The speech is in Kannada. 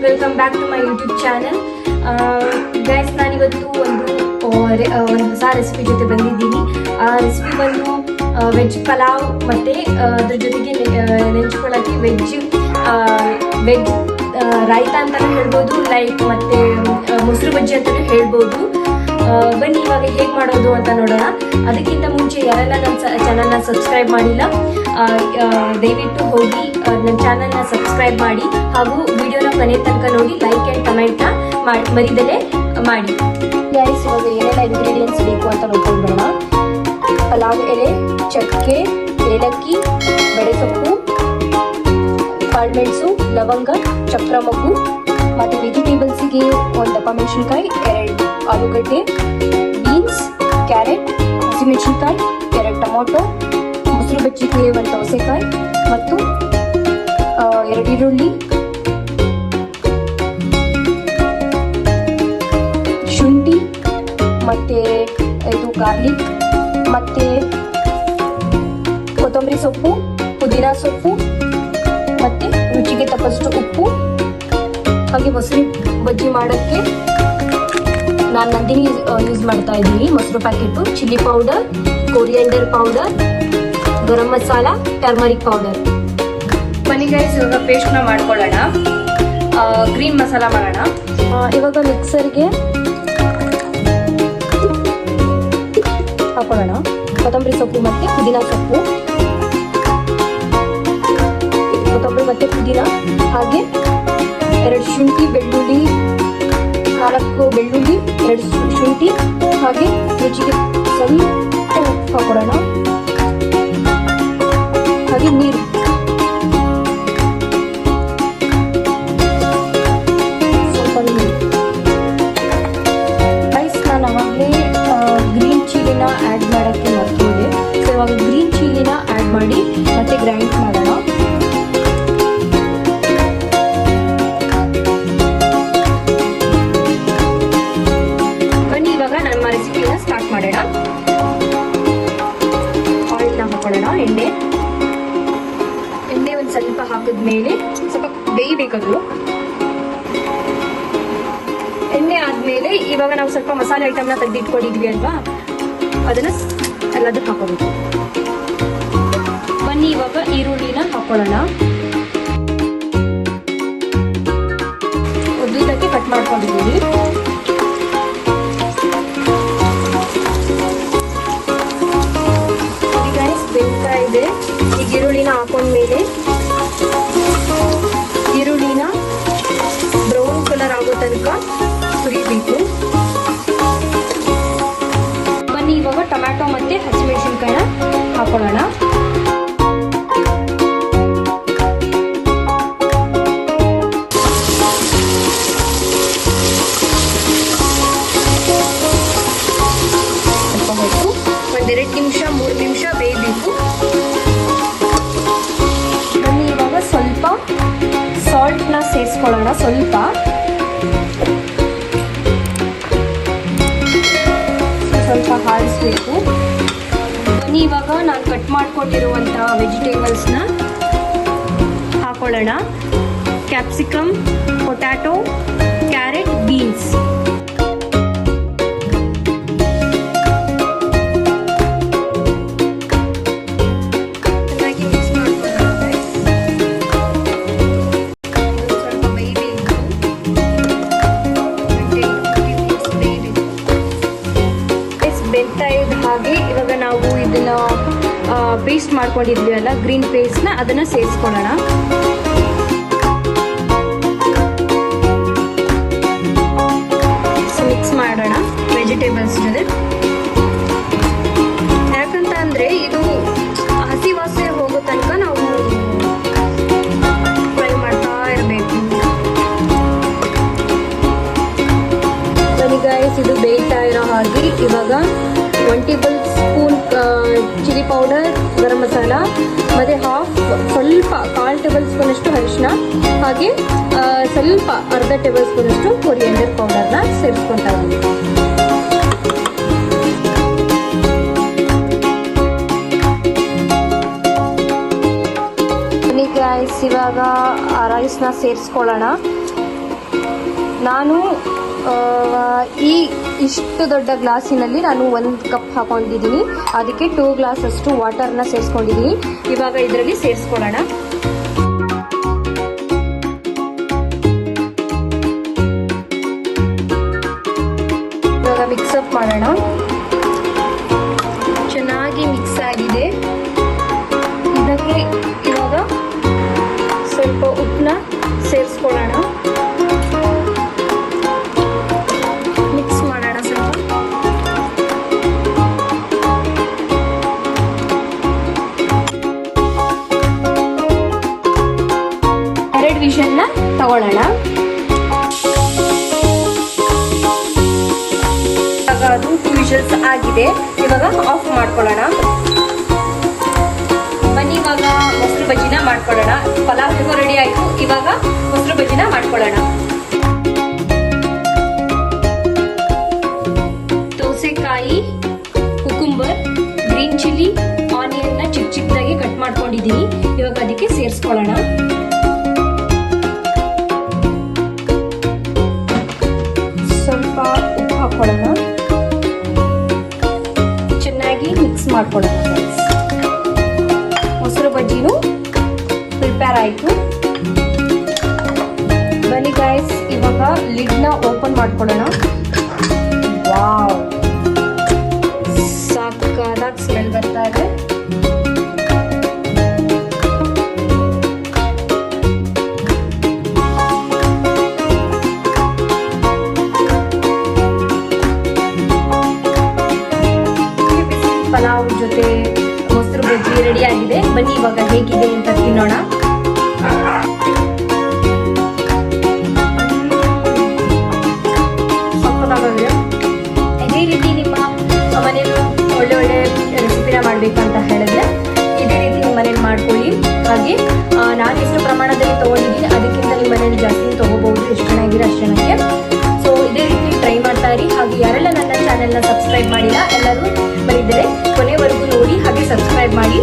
Welcome back to my YouTube channel. Guys, ನಾನಿವತ್ತು ಒಂದು ಹೊಸ ರೆಸಿಪಿ ಜೊತೆ ಬಂದಿದ್ದೀನಿ. ಆ ರೆಸಿಪಿ ಬಂದು ವೆಜ್ ಪಲಾವ್ ಮತ್ತು ಅದ್ರ ಜೊತೆಗೆ ನೆಂಚ್ಕೊಳ್ಳೋಕ್ಕೆ ವೆಜ್ ರಾಯ್ತ ಅಂತಲೂ ಹೇಳ್ಬೋದು, ಲೈಕ್ ಮತ್ತು ಮೊಸರು ಬಜ್ಜಿ ಅಂತಲೂ ಹೇಳ್ಬೋದು. ಬನ್ನಿ ಇವಾಗ ಹೇಗೆ ಮಾಡೋದು ಅಂತ ನೋಡೋಣ. ಅದಕ್ಕಿಂತ ಮುಂಚೆ ಯಾರೆಲ್ಲ ನನ್ನ ಚಾನಲ್ನ ಸಬ್ಸ್ಕ್ರೈಬ್ ಮಾಡಿಲ್ಲ, ದಯವಿಟ್ಟು ಹೋಗಿ ನನ್ನ ಚಾನಲ್ನ ಸಬ್ಸ್ಕ್ರೈಬ್ ಮಾಡಿ ಹಾಗೂ ವಿಡಿಯೋನ ಕೊನೆ ತನಕ ನೋಡಿ, ಲೈಕ್ ಆ್ಯಂಡ್ ಕಮೆಂಟ್ನ ಮರಿದಲೇ ಮಾಡಿ. ಗೈಸ್, ಇವಾಗ ಏನೆಲ್ಲ ಇಂಗ್ರೀಡಿಯೆಂಟ್ಸ್ ಬೇಕು ಅಂತ ನೋಡ್ಕೊಂಡ್ಬಿಡೋಣ. ಪಲಾವ್ ಎಲೆ, ಚಕ್ಕೆ, ಏಲಕ್ಕಿ, ಬೆಳೆಸೊಪ್ಪು, ಕಾಳುಮೆಣಸು, ಲವಂಗ, ಚಕ್ರ ಮೊಗ್ಗು ಮತ್ತು ವೆಜಿಟೇಬಲ್ಸಿಗೆ ಒಂದು ದಪ್ಪ ಮೆಣಸಿನ್ಕಾಯಿ, 2 ಆಲೂಗಡ್ಡೆ, ಬೀನ್ಸ್, ಕ್ಯಾರೆಟ್, ಹಸಿಮೆಣಸಿನ್ಕಾಯಿ, 2 ಟೊಮೊಟೊ, ಮೊಸರು ಬಜ್ಜಿಗೆ 1 ದೋಸೆಕಾಯಿ ಮತ್ತು 2 ಈರುಳ್ಳಿ, ಶುಂಠಿ ಮತ್ತು ಇದು ಗಾರ್ಲಿಕ್ ಮತ್ತು ಕೊತ್ತಂಬರಿ ಸೊಪ್ಪು, ಪುದೀನ ಸೊಪ್ಪು ಮತ್ತು ರುಚಿಗೆ ತಕ್ಕಷ್ಟು ಉಪ್ಪು. ಹಾಗೆ ಮೊಸರು ಬಜ್ಜಿ ಮಾಡೋಕ್ಕೆ ನಾನು ನಂದಿನಿ ಯೂಸ್ ಮಾಡ್ತಾ ಇದ್ದೀನಿ, ಮೊಸರು packet, chilli powder, coriander powder, garam masala, turmeric powder. ಬನ್ನಿ ಗೈಸ್, ಇವಾಗ ಪೇಸ್ಟ್ನ ಮಾಡ್ಕೊಳ್ಳೋಣ. ಗ್ರೀನ್ ಮಸಾಲ ಮಾಡೋಣ. ಇವಾಗ ಮಿಕ್ಸರ್ಗೆ ಹಾಕೊಳ್ಳೋಣ ಕೊತ್ತಂಬರಿ ಸೊಪ್ಪು ಮತ್ತು ಪುದೀನ ಸೊಪ್ಪು, ಕೊತ್ತಂಬರಿ ಮತ್ತು ಪುದೀನ, ಹಾಗೆ 2 ಶುಂಠಿ, ಬೆಳ್ಳುಳ್ಳಿ, 4 ಬೆಳ್ಳುಳ್ಳಿ, 2 ಶುಂಠಿ, ಹಾಗೆ ರುಚಿಗೆ ಸ್ವಲ್ಪ ಉಪ್ಪು ಹಾಕೊಳ್ಳೋಣ, ಹಾಗೆ ನೀರು. ಸ್ವಲ್ಪ ನೀರು. ರೈಸ್ ನಾನು ಅವಾಗಲೇ ಗ್ರೀನ್ ಚಿಲ್ಲಿನ ಆ್ಯಡ್ ಮಾಡೋಕ್ಕೆ ಮರ್ತೋದೆ. ಸೊ ಇವಾಗ ಗ್ರೀನ್ ಚಿಲ್ಲಿನ ಆ್ಯಡ್ ಮಾಡಿ ಮತ್ತೆ ಗ್ರೈಂಡ್ ಮಾಡೋಣ. ಸ್ಟಾರ್ಟ್ ಮಾಡೋಣ. ಆಯಿಲ್ನ ಹಾಕೊಳ್ಳೋಣ. ಎಣ್ಣೆ ಒಂದು ಸ್ವಲ್ಪ ಹಾಕಿದ್ಮೇಲೆ ಸ್ವಲ್ಪ ಬೇಯಬೇಕದು. ಎಣ್ಣೆ ಆದ್ಮೇಲೆ ಇವಾಗ ನಾವು ಸ್ವಲ್ಪ ಮಸಾಲೆ ಐಟಮ್ನ ತೆಗೆದಿಟ್ಕೊಂಡಿದ್ವಿ ಅಲ್ವಾ, ಅದನ್ನ ಎಲ್ಲದಕ್ಕೆ ಹಾಕೋಬೇಕು. ಬನ್ನಿ ಇವಾಗ ಈರುಳ್ಳಿನ ಹಾಕೊಳ್ಳೋಣ. ಉದ್ದುದ್ದಕ್ಕೆ ಕಟ್ ಮಾಡ್ಕೊಂಡಿದ್ದೀನಿ. ಇದೆ. ಈಗ ಈರುಳ್ಳಿನ ಹಾಕೊಂಡ್ಮೇಲೆ ಈರುಳ್ಳಿನ ಬ್ರೌನ್ ಕಲರ್ ಆಗೋ ತನಕ ಹುರಿಬೇಕು. ಬನ್ನಿ ಇವಾಗ ಟೊಮ್ಯಾಟೊ ಮತ್ತೆ ಹಸಿಮೆಣಸಿನ್ಕಾಯಿನ ಹಾಕೊಳ್ಳೋಣ. ಒಂದು 2 ನಿಮಿಷ 3 ನಿಮಿಷ ಬೇಯಬೇಕು. ಬನ್ನಿ ಇವಾಗ ಸ್ವಲ್ಪ ಸಾಲ್ಟ್ನ ಸೇರಿಸ್ಕೊಳ್ಳೋಣ. ಸ್ವಲ್ಪ ಆಡಿಸ್ಬೇಕು. ಬನ್ನಿ ಇವಾಗ ನಾನು ಕಟ್ ಮಾಡ್ಕೊಟ್ಟಿರುವಂಥ ವೆಜಿಟೇಬಲ್ಸ್ನ ಹಾಕೊಳ್ಳೋಣ. Capsicum, potato, carrot, beans. ಹಾಗೆ ಇವಾಗ ನಾವು ಇದನ್ನ ಪೇಸ್ಟ್ ಮಾಡ್ಕೊಂಡಿದ್ವಿ ಅಲ್ಲ, ಗ್ರೀನ್ ಪೇಸ್ಟ್ನ ಅದನ್ನ ಸೇರಿಸ್ಕೊಳ್ಳೋಣ. ಮಿಕ್ಸ್ ಮಾಡೋಣ ವೆಜಿಟೇಬಲ್ಸ್ ಜೊತೆ. ಯಾಕಂತ ಅಂದ್ರೆ ಇದು ಹಸಿ ವಾಸನೆ ಹೋಗೋ ತನಕ ನಾವು ಫ್ರೈ ಮಾಡ್ತಾ ಇರಬೇಕು. ಗೈಸ್, ಇದು ಬೇಯ್ತಾ ಇರೋ ಹಾಗೆ ಇವಾಗ 1 table spoon chilli powder, garam masala ಮತ್ತು ಸ್ವಲ್ಪ 1/4 ಟೇಬಲ್ ಸ್ಪೂನಷ್ಟು ಅರಿಶಿನ, ಹಾಗೆ ಸ್ವಲ್ಪ 1/2 ಟೇಬಲ್ ಸ್ಪೂನಷ್ಟು ಕೊರಿಯಂಡರ್ ಪೌಡರ್ನ ಸೇರಿಸ್ಕೊತಾ ಇದ್ದೀವಿ. ಗೈಸ್, ಇವಾಗ ರೈಸ್ನ ಸೇರಿಸ್ಕೊಳ್ಳೋಣ. ನಾನು ಈ ಇಷ್ಟು ದೊಡ್ಡ ಗ್ಲಾಸಿನಲ್ಲಿ ನಾನು 1 ಕಪ್ ಹಾಕೊಂಡಿದ್ದೀನಿ. ಅದಕ್ಕೆ 2 ಗ್ಲಾಸ್ ಅಷ್ಟು ವಾಟರ್ನ ಸೇರಿಸ್ಕೊಂಡಿದ್ದೀನಿ. ಇವಾಗ ಇದರಲ್ಲಿ ಸೇರಿಸ್ಕೊಳ್ಳೋಣ. ಇವಾಗ ಮಿಕ್ಸಪ್ ಮಾಡೋಣ. ಚೆನ್ನಾಗಿ ಮಿಕ್ಸ್ ಆಗಿದೆ. ಇದಕ್ಕೆ ಇವಾಗ ಸ್ವಲ್ಪ ಉಪ್ಪನ್ನ ಸೇರಿಸ್ಕೊಳ್ಳೋಣ. ಮಿಕ್ಸ್ ಮಾಡೋಣ ಸ್ವಲ್ಪ. ಎರಡು ವಿಷಲ್ನ ತಗೊಳ್ಳೋಣ. ಇವಾಗ ಅದು 2 ವಿಷಲ್ಸ್ ಆಗಿದೆ. ಇವಾಗ ಆಫ್ ಮಾಡ್ಕೊಳ್ಳೋಣ. ಬನ್ನಿ ಇವಾಗ ಮೊಸರು ಬಜ್ಜಿನ ಮಾಡ್ಕೊಳ್ಳೋಣ. ಪಲಾವ್ ಹೇಗೋ ರೆಡಿ ಆಯಿತು. ಇವಾಗ ಮೊಸರು ಬಜ್ಜಿನ ಮಾಡ್ಕೊಳ್ಳೋಣ. ದೋಸೆಕಾಯಿ, ಕುಕುಂಬರ್, ಗ್ರೀನ್ ಚಿಲ್ಲಿ, ಆನಿಯನ್ನ ಚಿಕ್ಕ ಚಿಕ್ಕದಾಗಿ ಕಟ್ ಮಾಡ್ಕೊಂಡಿದ್ದೀನಿ. ಇವಾಗ ಅದಕ್ಕೆ ಸೇರಿಸ್ಕೊಳ್ಳೋಣ. ಸ್ವಲ್ಪ ಉಪ್ಪು ಹಾಕೊಳ್ಳೋಣ. ಚೆನ್ನಾಗಿ ಮಿಕ್ಸ್ ಮಾಡ್ಕೊಳ್ಳೋಣ. ಮೊಸರು ಬಜ್ಜಿನೂ ಪ್ರಿಪೇರ್ ಆಯಿತು. ಬನ್ನಿ ಗೈಸ್, ಇವಾಗ ಲಿಡ್ನ ಓಪನ್ ಮಾಡ್ಕೊಳ್ಳೋಣ. ವಾವ್, ಸಾಕಾಗಿ ಸ್ಮೆಲ್ ಬರ್ತಾ ಇದೆ. ಪಲಾವ್ ಜೊತೆ ಮೊಸರು ಬಜ್ಜಿ ರೆಡಿ ಆಗಿದೆ. ಬನ್ನಿ ಇವಾಗ ಹೇಗಿದೆ ಅಂತ ತಿನ್ನೋಣ. ಸಕ್ಕತ್ತಾಗಿದೆ. ಇದೇ ರೀತಿ ನಿಮ್ಮ ಮನೇಲಿ ಒಳ್ಳೆ ಒಳ್ಳೆ ರೆಸಿಪಿನ ಮಾಡಬೇಕಂತ ಹೇಳಿದ್ರೆ ಇದೇ ರೀತಿ ನಿಮ್ಮ ಮನೇಲಿ ಮಾಡ್ಕೊಳ್ಳಿ. ಹಾಗೆ ನಾನು ಎಷ್ಟು ಪ್ರಮಾಣದಲ್ಲಿ ತೊಗೊಂಡಿದ್ದೀನಿ ಅದಕ್ಕಿಂತ ನಿಮ್ಮ ಮನೇಲಿ ಜಾಸ್ತಿ ತೊಗೋಬಹುದು. ಎಷ್ಟು ಚೆನ್ನಾಗಿರೋ ಅಷ್ಟು ಜನಕ್ಕೆ. ಸೊ ಇದೇ ರೀತಿ ಟ್ರೈ ಮಾಡ್ತಾ ಇರಿ. ಹಾಗೆ ಯಾರೆಲ್ಲ ನನ್ನ ಚಾನೆಲ್ನ ಸಬ್ಸ್ಕ್ರೈಬ್ ಮಾಡಿಲ್ಲ ಎಲ್ಲರೂ ಬರೀದರೆ ಕೊನೆವರೆಗೂ ನೋಡಿ ಹಾಗೆ ಸಬ್ಸ್ಕ್ರೈಬ್ ಮಾಡಿ.